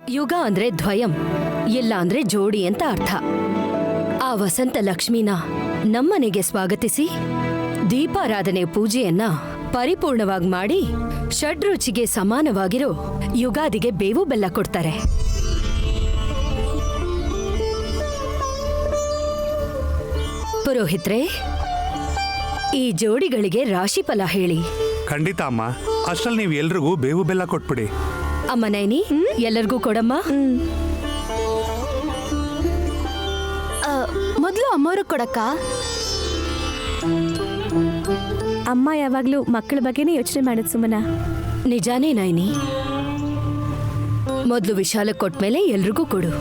ಯುಗ ಅಂದ್ರೆ ದ್ವಯಂ, ಇಲ್ಲ ಅಂದ್ರೆ ಜೋಡಿ ಅಂತ ಅರ್ಥ. ಆ ವಸಂತ ಲಕ್ಷ್ಮಿನ ನಮ್ಮನೆಗೆ ಸ್ವಾಗತಿಸಿ ದೀಪಾರಾಧನೆ ಪೂಜೆಯನ್ನ ಪರಿಪೂರ್ಣವಾಗಿ ಮಾಡಿ ಷಡ್ರುಚಿಗೆ ಸಮಾನವಾಗಿರೋ ಯುಗಾದಿಗೆ ಬೇವು ಬೆಲ್ಲ ಕೊಡ್ತಾರೆ. ಪುರೋಹಿತ್ರೆ, ಈ ಜೋಡಿಗಳಿಗೆ ರಾಶಿಫಲ ಹೇಳಿ. ಖಂಡಿತ ಅಮ್ಮ. ಅಷ್ಟ್ರಲ್ಲಿ ನೀವು ಎಲ್ರಿಗೂ ಬೇವು ಬೆಲ್ಲ ಕೊಟ್ಬಿಡಿ. ಅಮ್ಮ ನೈನಿ, ಎಲ್ಲರಿಗೂ ಕೊಡಮ್ಮ. ಮೊದಲು ಅಮ್ಮವ್ರಿಗೆ ಕೊಡಕ್ಕ. ಅಮ್ಮ ಯಾವಾಗ್ಲೂ ಮಕ್ಕಳ ಬಗ್ಗೆನೇ ಯೋಚನೆ ಮಾಡೋದು ಸುಮನ. ನಿಜಾನೇ ನೈನಿ. ಮೊದಲು ವಿಶಾಲ ಕೊಟ್ಮೇಲೆ ಎಲ್ರಿಗೂ ಕೊಡು.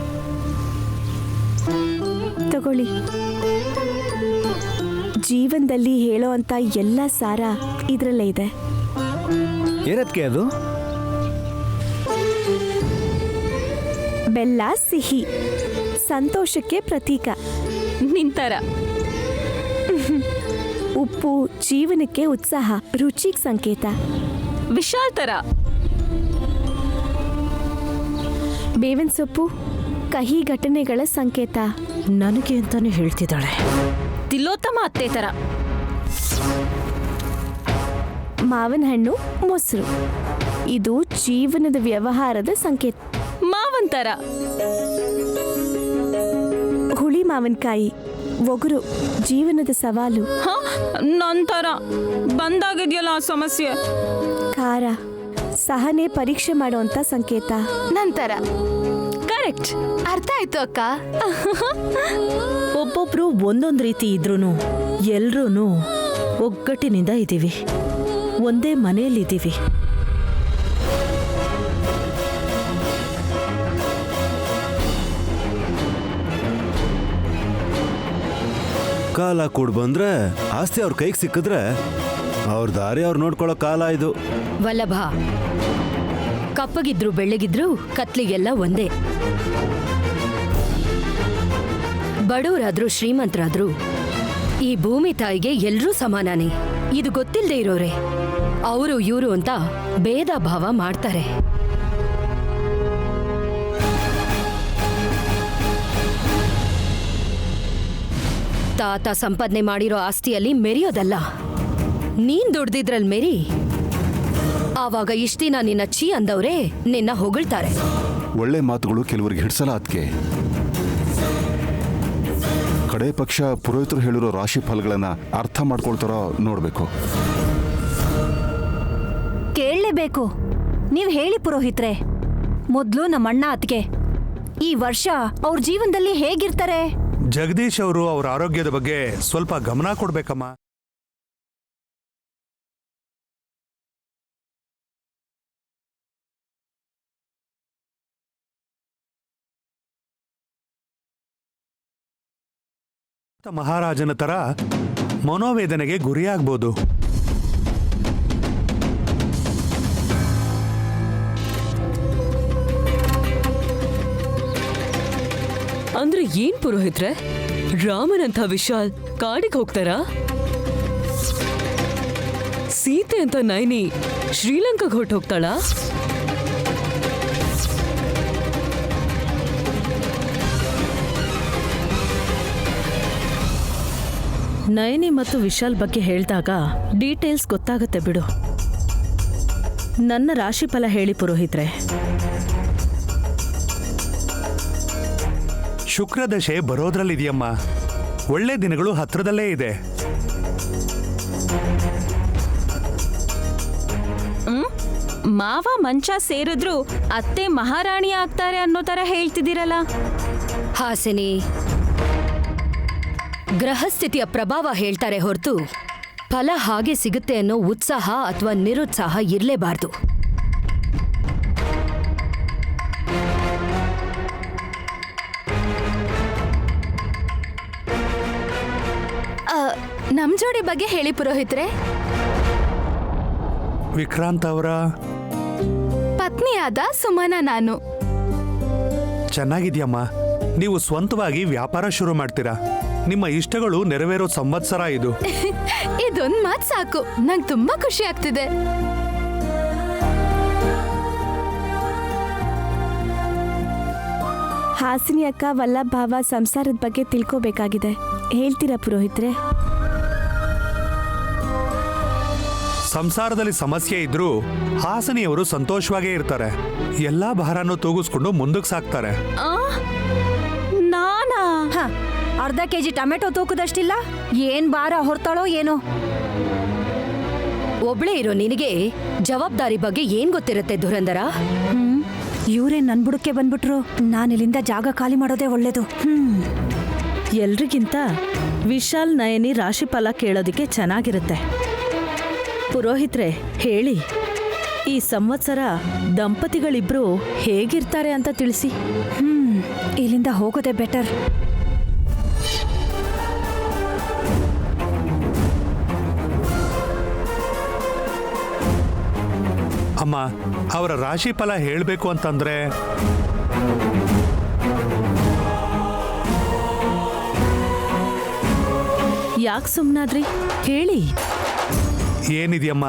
ತಗೊಳ್ಳಿ. ಜೀವನದಲ್ಲಿ ಹೇಳೋ ಅಂತ ಎಲ್ಲ ಸಾರ ಇದ್ರಲ್ಲೇ ಇದೆ. ಏನಕ್ಕೆ ಅದು? ಬೆಲ್ಲ ಸಿಹಿ, ಸಂತೋಷಕ್ಕೆ ಪ್ರತೀಕ. ನಿಂತರ. ಉಪ್ಪು ಜೀವನಕ್ಕೆ ಉತ್ಸಾಹ, ರುಚಿಗೆ ಸಂಕೇತ. ವಿಶಾಲ್ ತರ. ಬೇವಿನ ಸೊಪ್ಪು ಕಹಿ ಘಟನೆಗಳ ಸಂಕೇತ. ನನಗೆ ಅಂತಾನೆ ಹೇಳ್ತಿದ್ದಾಳೆ. ತಿಲೋತ್ತಮ ಅತ್ತೆ ತರ. ಮಾವಿನ ಹಣ್ಣು ಮೊಸರು, ಇದು ಜೀವನದ ವ್ಯವಹಾರದ ಸಂಕೇತ. ಮಾವಂತರ. ಹುಳಿ ಮಾವಿನಕಾಯಿ, ಒಗರು, ಜೀವನದ ಸವಾಲು. ನಂತರ ಬಂದಾಗಿದೆಯಲ್ಲ ಆ ಸಮಸ್ಯೆ. ಖಾರ, ಸಹನೆ ಪರೀಕ್ಷೆ ಮಾಡುವಂತ ಸಂಕೇತ. ನಂತರ. ಕರೆಕ್ಟ್, ಅರ್ಥ ಆಯ್ತು ಅಕ್ಕ. ಒಬ್ಬೊಬ್ರು ಒಂದೊಂದು ರೀತಿ ಇದ್ರೂ ಎಲ್ರೂ ಒಗ್ಗಟ್ಟಿನಿಂದ ಇದ್ದೀವಿ, ಒಂದೇ ಮನೆಯಲ್ಲಿದ್ದೀವಿ. ಕಾಲ ಕೂಡ್ ಬಂದ್ರೆ ಆಸ್ತಿ ಅವ್ರ ಕೈಗೆ ಸಿಕ್ಕಿದ್ರೆ ಅವ್ರ ದಾರಿ ಅವ್ರು ನೋಡ್ಕೊಳ್ಳೋ ಕಾಲ ಇದು. ವಲ್ಲಭ, ಕಪ್ಪಗಿದ್ರು ಬೆಳ್ಳಗಿದ್ರು ಕತ್ಲಿಗೆಲ್ಲ ಒಂದೇ. ಬಡವರಾದ್ರೂ ಶ್ರೀಮಂತರಾದ್ರೂ ಈ ಭೂಮಿ ತಾಯಿಗೆ ಎಲ್ರೂ ಸಮಾನಾನೇ. ಇದು ಗೊತ್ತಿಲ್ಲದೆ ಇರೋರೆ ಅವರು ಇವರು ಅಂತ ಭೇದ ಭಾವ ಮಾಡ್ತಾರೆ. ತಾತ ಸಂಪಾದನೆ ಮಾಡಿರೋ ಆಸ್ತಿಯಲ್ಲಿ ಮೆರೆಯೋದಲ್ಲ, ನೀನ್ ದುಡ್ದಿದ್ರಲ್ಲಿ ಮೆರಿ. ಆವಾಗ ಇಷ್ಟ ದಿನ ನಿನ್ನ ಛೀ ಅಂದವ್ರೆ ನಿನ್ನ ಹೊಗಳ್ತಾರೆ. ಒಳ್ಳೆ ಮಾತುಗಳು ಕೆಲವರಿಗೆ ಹಿಡ್ಸಲ್ಲ. ಅದಕ್ಕೆ ಕಡೆ ಪಕ್ಷ ಪುರೋಹಿತರು ಹೇಳಿರೋ ರಾಶಿ ಫಲಗಳನ್ನ ಅರ್ಥ ಮಾಡ್ಕೊಳ್ತಾರೋ ನೋಡ್ಬೇಕು. ಕೇಳಲೇಬೇಕು. ನೀವ್ ಹೇಳಿ ಪುರೋಹಿತ್ರೆ. ಮೊದ್ಲು ನಮ್ಮಣ್ಣ ಅತ್ಗೆ ಈ ವರ್ಷ ಅವ್ರ ಜೀವನದಲ್ಲಿ ಹೇಗಿರ್ತಾರೆ? ಜಗದೀಶ್ ಅವರು ಅವ್ರ ಆರೋಗ್ಯದ ಬಗ್ಗೆ ಸ್ವಲ್ಪ ಗಮನ ಕೊಡ್ಬೇಕಮ್ಮ. ಮಹಾರಾಜನ ತರ ಮನೋವೇದನೆಗೆ ಗುರಿಯಾಗ್ಬೋದು. ಅಂದ್ರೆ ಏನ್ ಪುರೋಹಿತ್ರೆ, ರಾಮನಂಥ ವಿಶಾಲ್ ಕಾಡಿಗೆ ಹೋಗ್ತಾರಾ? ಸೀತೆ ಅಂತ ನೈನಿ ಶ್ರೀಲಂಕಾಗ್ ಹೊರಟೋಗ್ತಾಳಾ? ನಯನಿ ಮತ್ತು ವಿಶಾಲ್ ಬಗ್ಗೆ ಹೇಳಿದಾಗ ಡೀಟೇಲ್ಸ್ ಗೊತ್ತಾಗತ್ತೆ ಬಿಡು. ನನ್ನ ರಾಶಿಫಲ ಹೇಳಿ ಪುರೋಹಿತ್ರೆ. ಶುಕ್ರದಶೆ ಬರೋದ್ರಲ್ಲಿದೆಯಮ್ಮ. ಒಳ್ಳೆ ದಿನಗಳು ಹತ್ರದಲ್ಲೇ ಇದೆ. ಮಾವ ಮಂಚ ಸೇರಿದ್ರು ಅತ್ತೆ ಮಹಾರಾಣಿ ಆಗ್ತಾರೆ ಅನ್ನೋ ತರ ಹೇಳ್ತಿದ್ದೀರಲ್ಲ. ಹಾಸಿನಿ, ಗ್ರಹಸ್ಥಿತಿಯ ಪ್ರಭಾವ ಹೇಳ್ತಾರೆ ಹೊರತು ಫಲ ಹಾಗೆ ಸಿಗುತ್ತೆ ಅನ್ನೋ ಉತ್ಸಾಹ ಅಥವಾ ನಿರುತ್ಸಾಹ ಇರಲೇಬಾರ್ದು. ನಮ್ ಜೋಡಿ ಬಗ್ಗೆ ಹೇಳಿ ಪುರೋಹಿತ್ರೆ. ವಿಕ್ರಾಂತ್ ಅವರ ಪತ್ನಿಯಾದ ಸುಮನ ನಾನು. ಚೆನ್ನಾಗಿದ್ಯಮ್ಮ. ನೀವು ಸ್ವಂತವಾಗಿ ವ್ಯಾಪಾರ ಶುರು ಮಾಡ್ತೀರಾ. ನಿಮ್ಮ ಇಷ್ಟಗಳು ನೆರವೇರೋ ಸಂವತ್ಸರ ಇದು. ಇದೊಂದ್ ಮಾತ್ ಸಾಕು, ನಂಗೆ ತುಂಬಾ ಖುಷಿ ಆಗ್ತಿದೆ. ಹಾಸಿನಿ ಅಕ್ಕ ವಲ್ಲಭ ಭಾವ ಸಂಸಾರದ ಬಗ್ಗೆ ತಿಳ್ಕೋಬೇಕಾಗಿದೆ. ಹೇಳ್ತೀರಾ ಪುರೋಹಿತ್ರೆ? ಸಂಸಾರದಲ್ಲಿ ಸಮಸ್ಯೆ ಇದ್ರೂ ಹಾಸನಿಯವರು ಸಂತೋಷವಾಗೇ ಇರ್ತಾರೆ. ಎಲ್ಲಾ ಭಾರನೂ ತೂಗಿಸ್ಕೊಂಡು ಮುಂದಕ್ಕೆ ಸಾಕ್ತಾರೆ. ನಾನಾ? ಹ, ಅರ್ಧ ಕೆಜಿ ಟೊಮೆಟೊ ತೂಕದಷ್ಟಿಲ್ಲ, ಏನ್ ಭಾರ ಹೊರ್ತಾಳೋ ಏನೋ. ಒಬ್ಳೇ ಇರೋ ನಿನಗೆ ಜವಾಬ್ದಾರಿ ಬಗ್ಗೆ ಏನ್ ಗೊತ್ತಿರುತ್ತೆ ಧುರಂಧರ? ಇವ್ರೇ ನನ್ ಬುಡಕ್ಕೆ ಬಂದ್ಬಿಟ್ರು. ನಾನಿಲ್ಲಿಂದ ಜಾಗ ಖಾಲಿ ಮಾಡೋದೇ ಒಳ್ಳೇದು. ಎಲ್ರಿಗಿಂತ ವಿಶಾಲ್ ನಯನಿ ರಾಶಿಫಲ ಕೇಳೋದಕ್ಕೆ ಚೆನ್ನಾಗಿರುತ್ತೆ. ಪುರೋಹಿತ್ರೆ ಹೇಳಿ, ಈ ಸಂವತ್ಸರ ದಂಪತಿಗಳಿಬ್ರು ಹೇಗಿರ್ತಾರೆ ಅಂತ ತಿಳಿಸಿ. ಇಲ್ಲಿಂದ ಹೋಗೋದೇ ಬೆಟರ್. ಅಮ್ಮ, ಅವರ ರಾಶಿ ಫಲ ಹೇಳಬೇಕು ಅಂತಂದ್ರೆ ಯಾಕೆ ಸುಮ್ಮನಾದ್ರಿ? ಹೇಳಿ. ಏನಿದೆಯಮ್ಮ,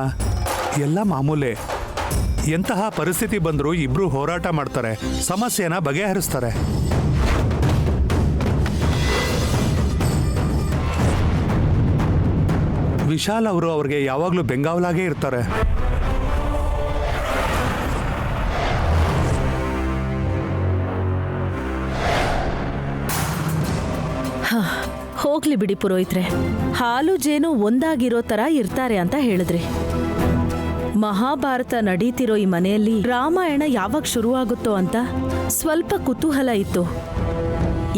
ಎಲ್ಲ ಮಾಮೂಲೆ. ಎಂತಹ ಪರಿಸ್ಥಿತಿ ಬಂದರೂ ಇಬ್ರು ಹೋರಾಟ ಮಾಡ್ತಾರೆ, ಸಮಸ್ಯೆನ ಬಗೆಹರಿಸ್ತಾರೆ. ವಿಶಾಲ್ ಅವರು ಅವ್ರಿಗೆ ಯಾವಾಗಲೂ ಬೆಂಗಾವಲಾಗೇ ಇರ್ತಾರೆ. ಹೋಗ್ಲಿ ಬಿಡಿ ಪುರೋಹಿತ್ರೆ, ಹಾಲು ಜೇನು ಒಂದಾಗಿರೋ ತರ ಇರ್ತಾರೆ ಅಂತ ಹೇಳಿದ್ರಿ. ಮಹಾಭಾರತ ನಡೀತಿರೋ ಈ ಮನೆಯಲ್ಲಿ ರಾಮಾಯಣ ಯಾವಾಗ ಶುರುವಾಗುತ್ತೋ ಅಂತ ಸ್ವಲ್ಪ ಕುತೂಹಲ ಇತ್ತು.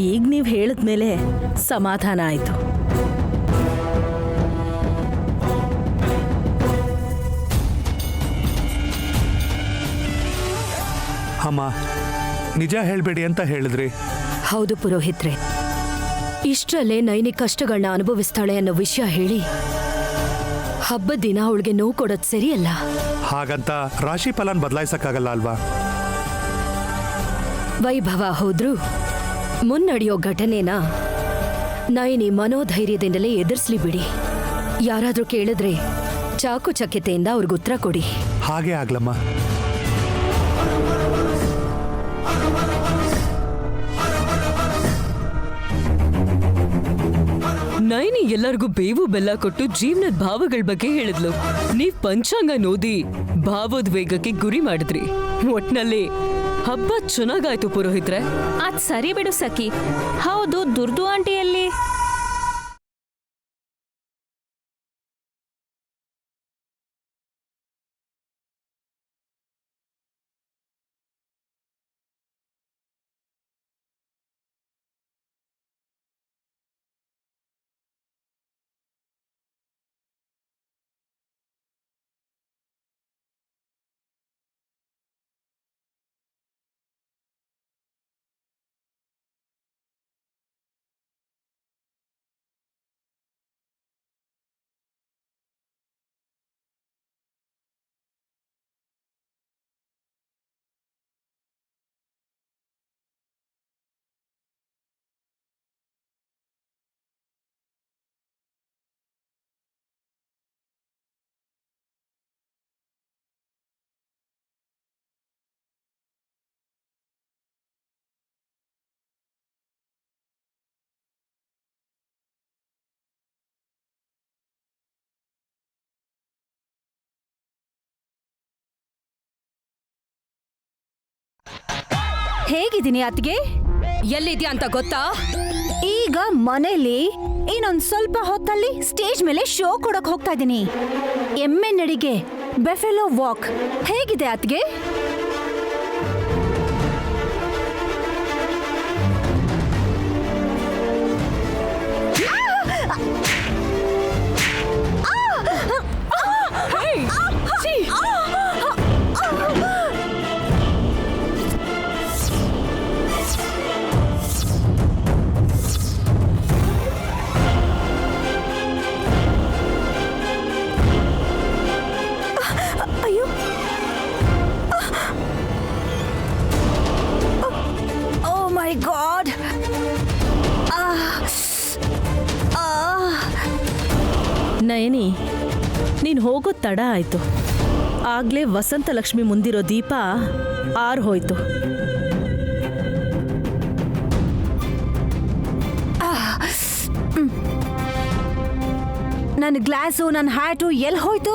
ಈಗ ನೀವು ಹೇಳಿದ್ಮೇಲೆ ಸಮಾಧಾನ ಆಯ್ತು. ಅಮ್ಮ, ನಿಜ ಹೇಳ್ಬೇಡಿ ಅಂತ ಹೇಳಿದ್ರಿ. ಹೌದು ಪುರೋಹಿತ್ರೆ, ಇಷ್ಟರಲ್ಲೇ ನೈನಿ ಕಷ್ಟಗಳನ್ನ ಅನುಭವಿಸ್ತಾಳೆ ಅನ್ನೋ ವಿಷಯ ಹೇಳಿ ಹಬ್ಬದ ದಿನ ಅವಳಿಗೆ ನೋವು ಕೊಡೋದು ಸರಿಯಲ್ಲ. ಹಾಗಂತ ರಾಶಿ ಫಲನ್ ಬದಲಾಯಿಸಕ್ಕಾಗಲ್ಲ ಅಲ್ವಾ? ವೈಭವ ಹೋದ್ರೂ ಮುನ್ನಡೆಯೋ ಘಟನೆನ ನೈನಿ ಮನೋಧೈರ್ಯದಿಂದಲೇ ಎದುರಿಸ್ಲಿ ಬಿಡಿ. ಯಾರಾದ್ರೂ ಕೇಳಿದ್ರೆ ಚಾಕುಚಕ್ಯತೆಯಿಂದ ಅವ್ರಿಗೆ ಉತ್ತರ ಕೊಡಿ. ಹಾಗೆ ಆಗ್ಲಮ್ಮ. ನೈನಿ ಎಲ್ಲರಿಗೂ ಬೇವು ಬೆಲ್ಲ ಕೊಟ್ಟು ಜೀವನದ ಭಾವಗಳ ಬಗ್ಗೆ ಹೇಳಿದ್ಲು. ನೀವ್ ಪಂಚಾಂಗ ನೋದಿ ಭಾವೋದ್ವೇಗಕ್ಕೆ ಗುರಿ ಮಾಡಿದ್ರಿ. ಒಟ್ನಲ್ಲಿ ಹಬ್ಬ ಚೆನ್ನಾಗಾಯ್ತು ಪುರೋಹಿತ್ರೆ. ಅದ್ ಸರಿ ಬಿಡು ಸಖಿ. ಹೌದು, ದುರ್ದು ಆಂಟಿಯಲ್ಲಿ ಹೇಗಿದ್ದೀನಿ ಅತ್ಗೆ? ಎಲ್ಲಿದ್ಯಾ ಅಂತ ಗೊತ್ತಾ? ಈಗ ಮನೇಲಿ ಇನ್ನೊಂದ್ ಸ್ವಲ್ಪ ಹೊತ್ತಲ್ಲಿ ಸ್ಟೇಜ್ ಮೇಲೆ ಶೋ ಕೊಡಕ್ ಹೋಗ್ತಾ ಇದ್ದೀನಿ. ಎಮ್ಮೆ ನಡಿಗೆ, ಬೆಫೆಲೋ ವಾಕ್. ಹೇಗಿದೆ ಅತ್ಗೆ? ಅಯ್ಯೋ, ಓ ಮೈ ಗಾಡ್. ನಯನಿ, ನೀನ್ ಹೋಗೋದ್ ತಡ ಆಯ್ತು. ಆಗ್ಲೇ ವಸಂತ ಲಕ್ಷ್ಮಿ ಮುಂದಿರೋ ದೀಪ ಆರ್ ಹೋಯ್ತು. ನನ್ನ ಗ್ಲಾಸು ನನ್ನ ಹ್ಯಾಟು ಎಲ್ಲಿ ಹೋಯ್ತು?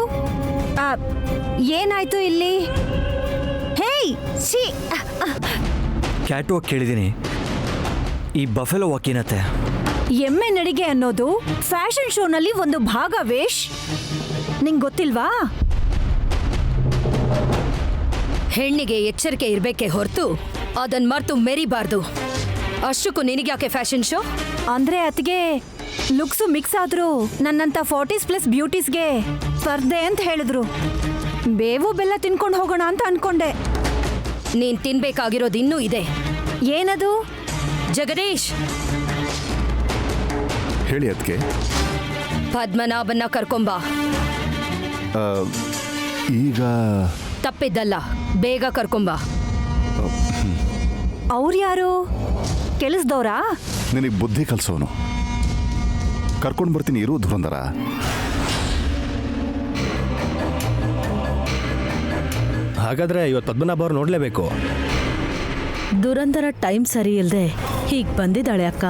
ಆ, ಏನಾಯ್ತು ಇಲ್ಲಿ? ಹೇಯ್ ಛೀ! ಕ್ಯಾಟ್ ವಾಕ್ ಕೇಳಿದ್ದೀನಿ, ಈ ಬಫೆಲೋ ವಾಕ್ ಏನತ್ತೆ? ಎಮ್ಮೆ ನಡಿಗೆ ಅನ್ನೋದು ಫ್ಯಾಷನ್ ಶೋನಲ್ಲಿ ಒಂದು ಭಾಗ ವೇಶ್. ನಿಂಗೆ ಗೊತ್ತಿಲ್ವಾ? ಹೆಣ್ಣಿಗೆ ಎಚ್ಚರಿಕೆ ಇರ್ಬೇಕೆ ಹೊರತು ಅದನ್ ಮರ್ತು ಮೆರಿಬಾರ್ದು. ಅಷ್ಟಕ್ಕೂ ನಿನಗ್ಯಾಕೆ ಫ್ಯಾಷನ್ ಶೋ? ಅಂದ್ರೆ ಅತ್ಗೆ ಲುಕ್ಸು ಮಿಕ್ಸ್ ಆದ್ರು ನನ್ನಂತ 40+ ಬ್ಯೂಟೀಸ್ಗೆ ಸ್ಪರ್ಧೆ ಅಂತ ಹೇಳಿದ್ರು. ಬೇವು ಬೆಲ್ಲ ತಿನ್ಕೊಂಡು ಹೋಗೋಣ ಅಂತ ಅನ್ಕೊಂಡೆ. ನೀನ್ ತಿನ್ಬೇಕಾಗಿರೋದು ಇನ್ನೂ ಇದೆ. ಏನದು? ಜಗದೀಶ್, ಹೇಳಿ ಅದಕ್ಕೆ. ಪದ್ಮನಾಭನ್ನ ಕರ್ಕೊಂಬಾ. ಈಗ ತಪ್ಪಿದ್ದಲ್ಲ, ಬೇಗ ಕರ್ಕೊಂಬಾ. ಅವ್ರು ಯಾರು? ಕೆಲಸದವ್ರಾ? ನಿನಗೆ ಬುದ್ಧಿ ಕಲಿಸೋನು. ಕರ್ಕೊಂಡು ಬರ್ತೀನಿ ಇರು ಧುರಂಧರ. ಹಾಗಾದ್ರೆ ಇವತ್ತು ಪದ್ಮನಾಭ ಅವ್ರು ನೋಡಲೇಬೇಕು. ದುರಂಧರ ಟೈಮ್ ಸರಿ ಇಲ್ಲದೆ ಹೀಗೆ ಬಂದಿದ್ದಾಳೆ ಅಕ್ಕ,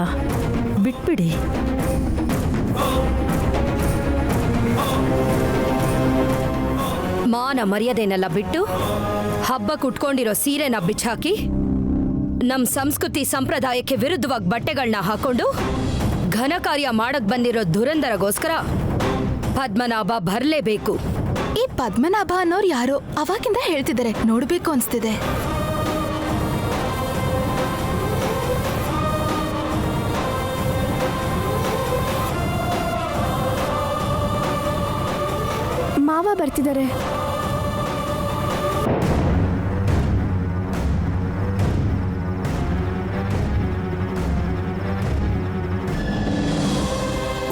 ಬಿಟ್ಬಿಡಿ. ಮಾನ ಮರ್ಯಾದೆನೆಲ್ಲ ಬಿಟ್ಟು ಹಬ್ಬ ಕುಟ್ಕೊಂಡಿರೋ ಸೀರೆನ ಬಿಚ್ಚಾಕಿ ನಮ್ ಸಂಸ್ಕೃತಿ ಸಂಪ್ರದಾಯಕ್ಕೆ ವಿರುದ್ಧವಾಗಿ ಬಟ್ಟೆಗಳನ್ನ ಹಾಕೊಂಡು ಘನ ಕಾರ್ಯ ಮಾಡಕ್ ಬಂದಿರೋ ದುರಂಧರಗೋಸ್ಕರ ಪದ್ಮನಾಭ ಬರ್ಲೇಬೇಕು. ಈ ಪದ್ಮನಾಭ ಅನ್ನೋರು ಯಾರೋ ಅವಾಗಿಂದ ಹೇಳ್ತಿದ್ದಾರೆ, ನೋಡ್ಬೇಕು ಅನ್ಸ್ತಿದೆ. ಮಾವ ಬರ್ತಿದ್ದಾರೆ.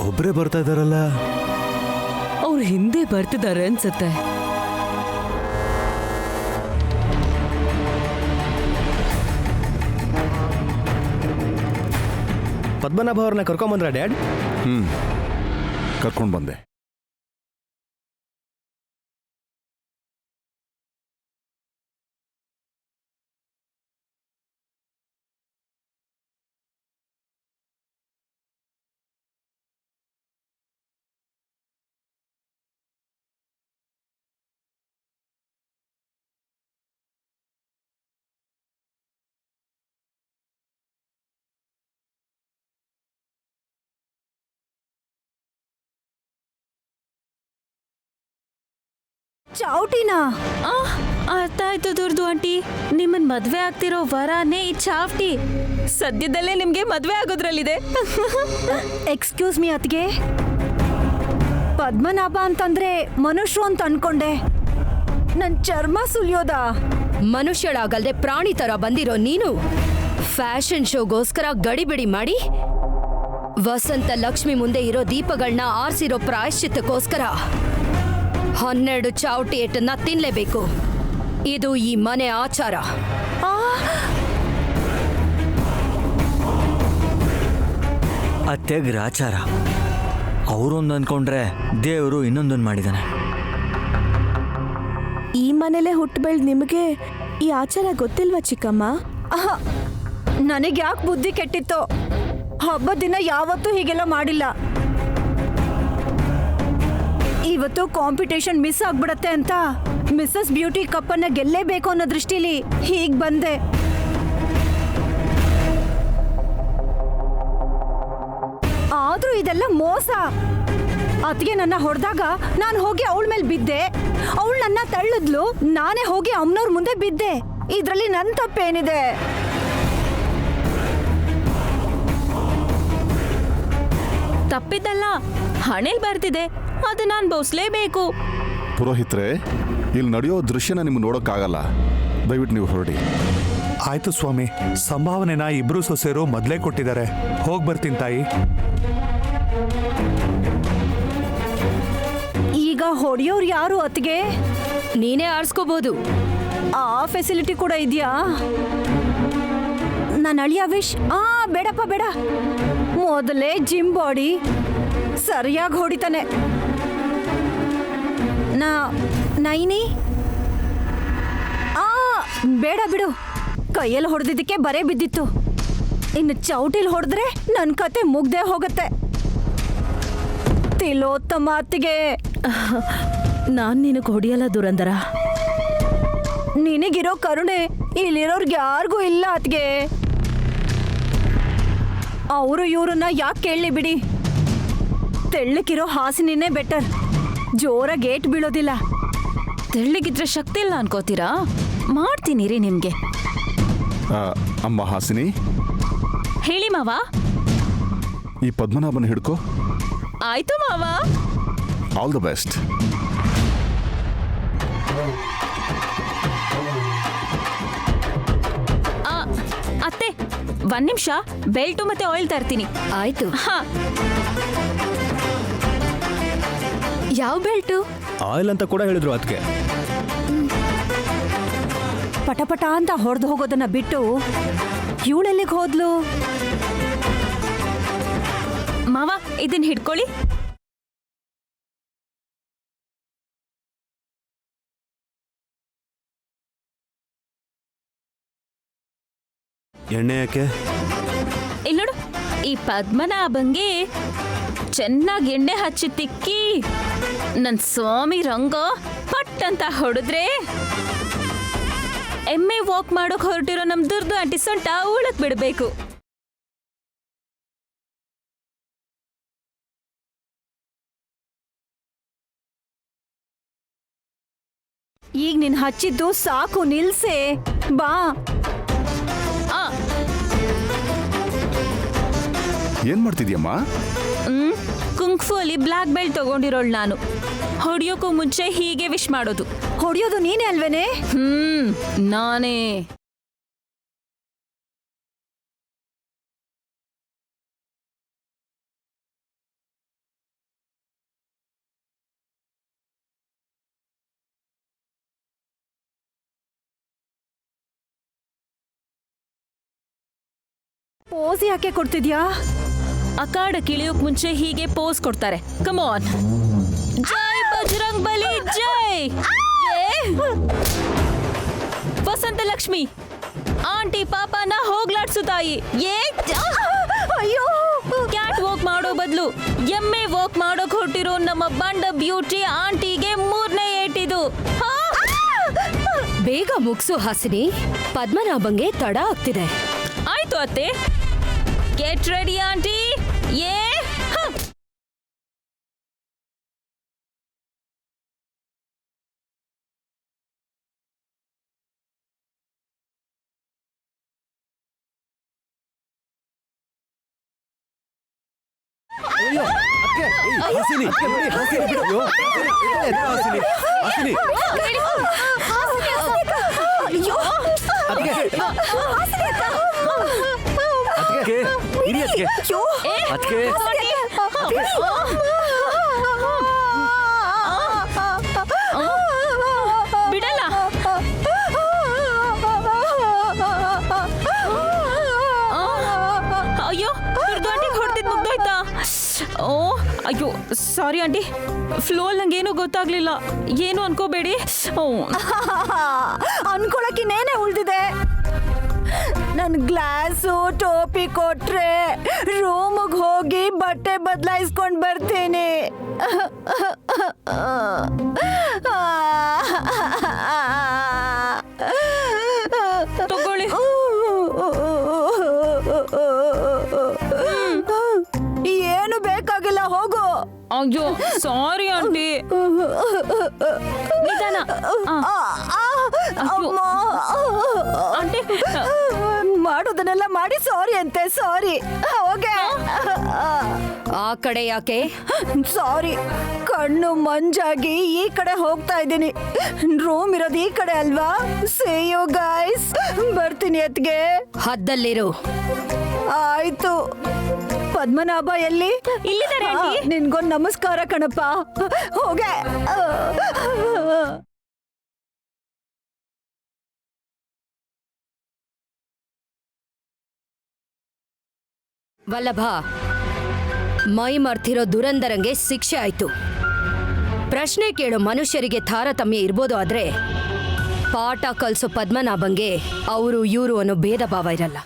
ಒಬ್ಬರೇ ಬರ್ತಾ ಇದ್ದಾರಲ್ಲ? ಅವ್ರು ಹಿಂದೆ ಬರ್ತಿದ್ದಾರೆ ಅನ್ಸತ್ತೆ. ಪದ್ಮನಾಭ ಅವ್ರನ್ನ ಕರ್ಕೊಂಬಂದ್ರ ಡ್ಯಾಡ್? ಕರ್ಕೊಂಡು ಬಂದೆ. ಚಾವ್ಟಿನಾ? ಅರ್ಥ ಆಯ್ತು ದುರ್ದು ಆಂಟಿ, ನಿಮ್ಮನ್ ಮದ್ವೆ ಆಗ್ತಿರೋ ವರಾನೇ ಈ ಚಾವ್ಟಿ. ಸದ್ಯದಲ್ಲೇ ನಿಮ್ಗೆ ಮದ್ವೆ ಆಗೋದ್ರಲ್ಲಿದೆ. ಎಕ್ಸ್ಕ್ಯೂಸ್ ಮೀ ಅತ್ಗೆ, ಪದ್ಮನಾಭ ಅಂತಂದ್ರೆ ಮನುಷ್ಯರು ಅಂತ ಅನ್ಕೊಂಡೆ. ನನ್ ಚರ್ಮ ಸುಲಿಯೋದಾ? ಮನುಷ್ಯಳಾಗಲ್ದೆ ಪ್ರಾಣಿ ತರ ಬಂದಿರೋ ನೀನು ಫ್ಯಾಷನ್ ಶೋಗೋಸ್ಕರ ಗಡಿಬಿಡಿ ಮಾಡಿ ವಸಂತ ಲಕ್ಷ್ಮಿ ಮುಂದೆ ಇರೋ ದೀಪಗಳನ್ನ ಆರಿಸಿರೋ ಪ್ರಾಯಶ್ಚಿತ್ತಕ್ಕೋಸ್ಕರ 12 ಚಾವಟಿ ಏಟನ್ನ ತಿನ್ಲೇಬೇಕು. ಇದು ಈ ಮನೆ ಆಚಾರ. ಅತ್ತೆಗ್ರ ಆಚಾರ. ಅವರೊಂದು ಅನ್ಕೊಂಡ್ರೆ ದೇವರು ಇನ್ನೊಂದೊಂದು ಮಾಡಿದಾನೆ. ಈ ಮನೇಲೆ ಹುಟ್ಟು ಬೆಳೆದ್ ನಿಮಗೆ ಈ ಆಚಾರ ಗೊತ್ತಿಲ್ವಾ ಚಿಕ್ಕಮ್ಮ? ನನಗೆ ಯಾಕೆ ಬುದ್ಧಿ ಕೆಟ್ಟಿತ್ತೋ, ಹಬ್ಬದ ದಿನ ಯಾವತ್ತೂ ಹೀಗೆಲ್ಲ ಮಾಡಿಲ್ಲ. ಇವತ್ತು ಕಾಂಪಿಟೇಷನ್ ಮಿಸ್ ಆಗ್ಬಿಡತ್ತೆ ಅಂತ ಮಿಸಸ್ ಬ್ಯೂಟಿ ಕಪ್ಪನ್ನ ಗೆಲ್ಲೇಬೇಕು ಅನ್ನೋ ದೃಷ್ಟಿಲಿ ಹೀಗ್ ಬಂದೆ. ಆದ್ರೂ ಇದೆಲ್ಲ ಮೋಸ. ಅತ್ಗೆ ನನ್ನ ಹೊಡೆದಾಗ ನಾನು ಹೋಗಿ ಅವಳ ಮೇಲೆ ಬಿದ್ದೆ, ಅವಳು ನನ್ನ ತಳ್ಳಿದ್ಲು, ನಾನೇ ಹೋಗಿ ಅಮ್ಮನವ್ರ ಮುಂದೆ ಬಿದ್ದೆ. ಇದ್ರಲ್ಲಿ ನನ್ನ ತಪ್ಪೇನಿದೆ? ತಪ್ಪಿದ್ದಲ್ಲ, ಹಣೆಲ್ ಬರ್ತಿದೆ, ಅದು ನಾನು ಬೋಸ್ಲೇಬೇಕು. ಪುರೋಹಿತ್ರೆ, ಇಲ್ಲಿ ನಡೆಯೋ ದೃಶ್ಯನ ನಿಮ್ಗೆ ನೋಡೋಕ್ಕಾಗಲ್ಲ. ದಯವಿಟ್ಟು ನೀವು ಹೊರಡಿ. ಆಯ್ತು ಸ್ವಾಮಿ, ಸಂಭಾವನೆನ ಇಬ್ರು ಸೊಸೆರು ಮೊದಲೇ ಕೊಟ್ಟಿದ್ದಾರೆ. ಹೋಗ್ ಬರ್ತೀನಿ ತಾಯಿ. ಈಗ ಹೊಡೆಯೋರು ಯಾರು ಅತ್ಗೆ? ನೀನೇ ಆರಿಸ್ಕೋಬಹುದು. ಆ ಫೆಸಿಲಿಟಿ ಕೂಡ ಇದೆಯಾ? ನನ್ನ ಅಳಿಯ ವಿಶ್. ಬೇಡಪ್ಪ ಬೇಡ, ಮೊದಲೇ ಜಿಮ್ ಬಾಡಿ, ಸರಿಯಾಗಿ ಹೊಡಿತಾನೆ. ನೈನಿ ಬೇಡ ಬಿಡು, ಕೈಯಲ್ಲಿ ಹೊಡೆದಿದ್ದಕ್ಕೆ ಬರೇ ಬಿದ್ದಿತ್ತು. ಇನ್ನು ಚೌಟಿಲ್ ಹೊಡೆದ್ರೆ ನನ್ನ ಕತೆ ಮುಗ್ದೇ ಹೋಗತ್ತೆ. ತಿಲೋತ್ತಮ ಅತ್ತಿಗೆ. ನಾನ್ ನಿನಗೆ ಹೊಡಿಯಲ್ಲ ದುರಂದರ. ನಿನಗಿರೋ ಕರುಣೆ ಇಲ್ಲಿರೋರ್ಗೆ ಯಾರಿಗೂ ಇಲ್ಲ ಅತ್ಗೆ. ಅವರು ಇವ್ರನ್ನ ಯಾಕೆ ಕೇಳಲಿ ಬಿಡಿ. ತೆಳ್ಳಕ್ಕಿರೋ ಹಾಸಿನಿನೇ ಬೆಟರ್. ಜೋರ ಗೇಟ್ ಬೀಳೋದಿಲ್ಲ. ತೆಳ್ಳಗಿದ್ರೆ ಶಕ್ತಿ ಇಲ್ಲ ಅನ್ಕೋತೀರಾ? ಮಾಡ್ತೀನಿ ರೀ ನಿಮ್ಗೆ. ಅಮ್ಮ ಹಾಸಿನಿ, ಹೇಳಿ ಮಾವ. ಈ ಪದ್ಮನಾಭನ ಹಿಡ್ಕೋ. ಆಯ್ತು ಮಾವ. All the best. ಅತ್ತೆ, ಒಂದ್ ನಿಮಿಷ, ಬೆಲ್ಟು ಮತ್ತೆ ಆಯಿಲ್ ತರ್ತೀನಿ. ಆಯ್ತು. ಹಾ. ಯಾವ ಬೆಲ್ಟು? ಆಯಿಲ್ ಅಂತ ಕೂಡ ಹೇಳಿದ್ರು ಅದಕ್ಕೆ. ಪಟಪಟ ಅಂತ ಹೊಡೆದು ಹೋಗೋದನ್ನ ಬಿಟ್ಟು ಇವಳೆಲ್ಲಿಗೆ ಹೋದ್ಲು? ಮಾವ, ಇದನ್ನ ಹಿಡ್ಕೊಳ್ಳಿ. ಎಣ್ಣೆ ಯಾಕೆ? ಇಲ್ಲಿ ನೋಡು, ಈ ಪದ್ಮನಾಭಂಗೆ ಚೆನ್ನಾಗಿ ಎಣ್ಣೆ ಹಚ್ಚಿ ತಿಕ್ಕಿ ನನ್ ಸ್ವಾಮಿ ರಂಗ ಪಟ್ ಅಂತ ಹೊಡೆದ್ರೆ ಎಮ್ಮೆ ವಾಕ್ ಮಾಡೋಕ್ ಹೊರಟಿರೋ ನಮ್ ದುರ್ದು ಆಂಟಿ ಸೊಂಟ ಉಳಕ್ ಬಿಡ್ಬೇಕು. ಈಗ ನೀನ್ ಹಚ್ಚಿದ್ದು ಸಾಕು, ನಿಲ್ಸೆ ಬಾ. ಏನ್ ಮಾಡ್ತಿದ್ಯಮ್ಮ? ಕುಂಗ್ಫು ಅಲ್ಲಿ ಬ್ಲ್ಯಾಕ್ ಬೆಲ್ಟ್ ತಗೊಂಡಿರೋಳು ನಾನು. ಹೊಡಿಯೋಕ್ಕೂ ಮುಂಚೆ ಹೀಗೆ ವಿಶ್ ಮಾಡೋದು. ಹೊಡಿಯೋದು ನೀನೇ ಅಲ್ವೇನೆ? ನಾನೇ. ಪೋಸ್ ಯಾಕೆ ಕೊಡ್ತಿದ್ಯಾ? ಅಖಾಡ ಕಿಳಿಯೋಕ್ ಮುಂಚೆ ಹೀಗೆ ಪೋಸ್ ಕೊಡ್ತಾರೆ. Come on. ಜೈ ಬಜರಂಗ್ ಬಲಿ ಜೈ. ವಸಂತ ಲಕ್ಷ್ಮಿ ಆಂಟಿ ಪಾಪನ ಹೋಗ್ಲಾಡ್ಸು ತಾಯಿ. ಅಯ್ಯೋ, ಕ್ಯಾಟ್ ವಾಕ್ ಮಾಡೋ ಬದಲು ಎಮ್ಮೆ ವಾಕ್ ಮಾಡೋಕ್ ಹೊರಟಿರೋ ನಮ್ಮ ಬಂಡ ಬ್ಯೂಟಿ ಆಂಟಿಗೆ 3ನೇ ಏಟಿದು. ಬೇಗ ಮುಗ್ಸು ಹಾಸಿನಿ, ಪದ್ಮನಾಭಂಗೆ ತಡ ಆಗ್ತಿದೆ. ಆಯ್ತು ಅತ್ತೆ. Get ready aunty. ಬಿಡಲ್ಲ. ಅಯ್ಯೋ, ಆಂಟಿಗೆ ಹೊಡೆದಿದ್ದು ಮುಗ್ದೋಯ್ತಾ? ಓ ಅಯ್ಯೋ, ಸಾರಿ ಆಂಟಿ. ಫ್ಲೋಲ್ ನಂಗೇನು ಗೊತ್ತಾಗ್ಲಿಲ್ಲ. ಏನು ಅನ್ಕೋಬೇಡಿ. ಅನ್ಕೊಳಕಿನೇನೆ ಉಳ್ದಿದೆ. ನನ್ ಗ್ಲಾಸು ಟೋಪಿ ಕೊಟ್ರೆ ರೂಮ್ಗೆ ಹೋಗಿ ಬಟ್ಟೆ ಬದಲಾಯಿಸ್ಕೊಂಡ್ ಬರ್ತೀನಿ. ತಗೊಳ್ಳಿ. ಏನು ಬೇಕಾಗಿಲ್ಲ, ಹೋಗು. ಅಯ್ಯೋ ಸಾರಿ ಆಂಟಿ. ನಿಧಾನ. ಆಂಟಿ ಮಾಡೋದನ್ನೆಲ್ಲ ಮಾಡಿ ಸಾರಿ ಅಂತೆ. ಸಾರಿ. ಹೋಗೆ. ಆ ಕಡೆ ಯಾಕೆ? ಸಾರಿ, ಕಣ್ಣು ಮಂಜಾಗಿ ಈ ಕಡೆ ಹೋಗ್ತಾ ಇದ್ದೀನಿ. ರೂಮ್ ಇರೋದು ಈ ಕಡೆ ಅಲ್ವಾ? See you guys. ಬರ್ತೀನಿ ಅತ್ಗೆ. ಹದ್ದಲ್ಲಿರು. ಆಯ್ತು. ಪದ್ಮನಾಭ ಎಲ್ಲಿ? ಇಲ್ಲಿದ್ದಾರೆ ಆಂಟಿ. ನಿನ್ಗೊಂದು ನಮಸ್ಕಾರ ಕಣಪ್ಪ. ಹೋಗೆ. ವಲ್ಲಭ, ಮೈ ಮರ್ತಿರೋ ದುರಂದರಂಗೆ ಶಿಕ್ಷೆ ಆಯ್ತು. ಪ್ರಶ್ನೆ ಕೇಳೋ ಮನುಷ್ಯರಿಗೆ ತಾರತಮ್ಯ ಇರ್ಬೋದು, ಆದ್ರೆ ಪಾಠ ಕಲ್ಸೋ ಪದ್ಮನಾಭಂಗೆ ಅವರು ಇವರು ಅನ್ನೋ ಭೇದ ಭಾವ ಇರಲ್ಲ.